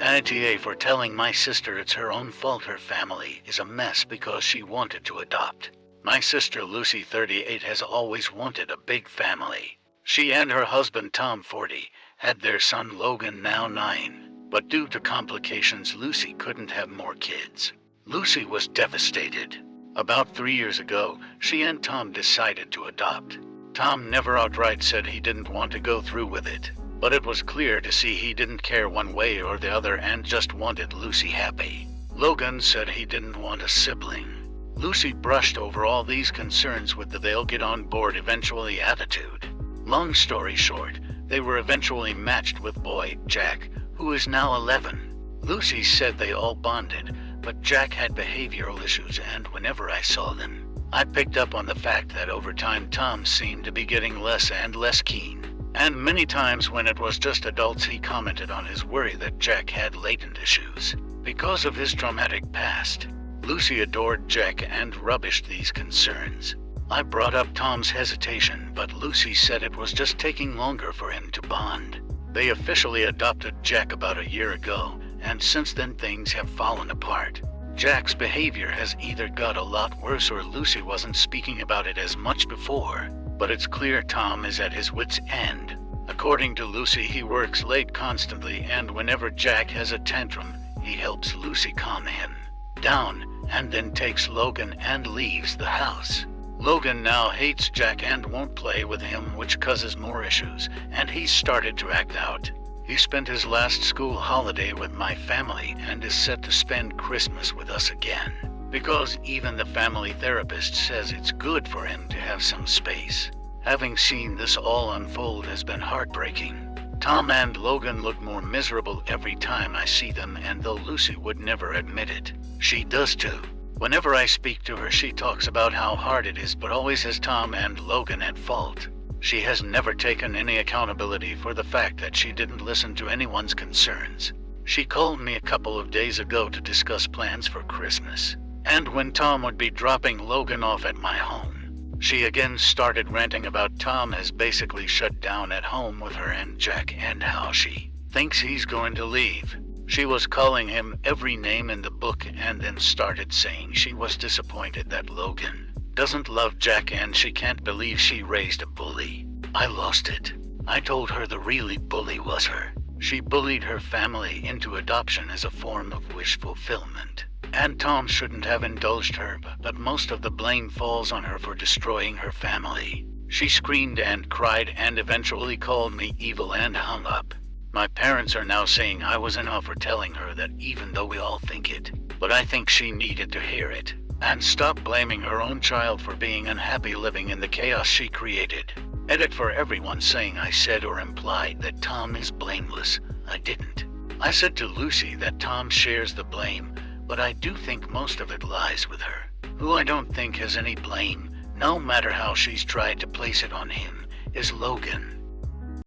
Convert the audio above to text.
AITA for telling my sister it's her own fault her family is a mess because she wanted to adopt. My sister Lucy, 38, has always wanted a big family. She and her husband Tom, 40, had their son Logan, now 9. But due to complications, Lucy couldn't have more kids. Lucy was devastated. About 3 years ago, she and Tom decided to adopt. Tom never outright said he didn't want to go through with it, but it was clear to see he didn't care one way or the other and just wanted Lucy happy. Logan said he didn't want a sibling. Lucy brushed over all these concerns with the "they'll get on board eventually" attitude. Long story short, they were eventually matched with boy Jack, who is now 11. Lucy said they all bonded, but Jack had behavioral issues, and whenever I saw them, I picked up on the fact that over time Tom seemed to be getting less and less keen. And many times when it was just adults, he commented on his worry that Jack had latent issues because of his traumatic past. Lucy adored Jack and rubbished these concerns. I brought up Tom's hesitation, but Lucy said it was just taking longer for him to bond. They officially adopted Jack about a year ago, and since then things have fallen apart. Jack's behavior has either got a lot worse or Lucy wasn't speaking about it as much before, but it's clear Tom is at his wit's end. According to Lucy, he works late constantly, and whenever Jack has a tantrum, he helps Lucy calm him down and then takes Logan and leaves the house. Logan now hates Jack and won't play with him, which causes more issues, and he's started to act out. He spent his last school holiday with my family and is set to spend Christmas with us again, because even the family therapist says it's good for him to have some space. Having seen this all unfold has been heartbreaking. Tom and Logan look more miserable every time I see them, and though Lucy would never admit it, she does too. Whenever I speak to her, she talks about how hard it is, but always has Tom and Logan at fault. She has never taken any accountability for the fact that she didn't listen to anyone's concerns. She called me a couple of days ago to discuss plans for Christmas, and when Tom would be dropping Logan off at my home, she again started ranting about Tom has basically shut down at home with her and Jack and how she thinks he's going to leave. She was calling him every name in the book and then started saying she was disappointed that Logan doesn't love Jack and she can't believe she raised a bully. I lost it. I told her the really bully was her. She bullied her family into adoption as a form of wish fulfillment. And Tom shouldn't have indulged her, but most of the blame falls on her for destroying her family. She screamed and cried and eventually called me evil and hung up. My parents are now saying I was enough for telling her that, even though we all think it, but I think she needed to hear it and stop blaming her own child for being unhappy living in the chaos she created. Edit for everyone saying I said or implied that Tom is blameless. I didn't. I said to Lucy that Tom shares the blame, but I do think most of it lies with her. Who I don't think has any blame, no matter how she's tried to place it on him, is Logan.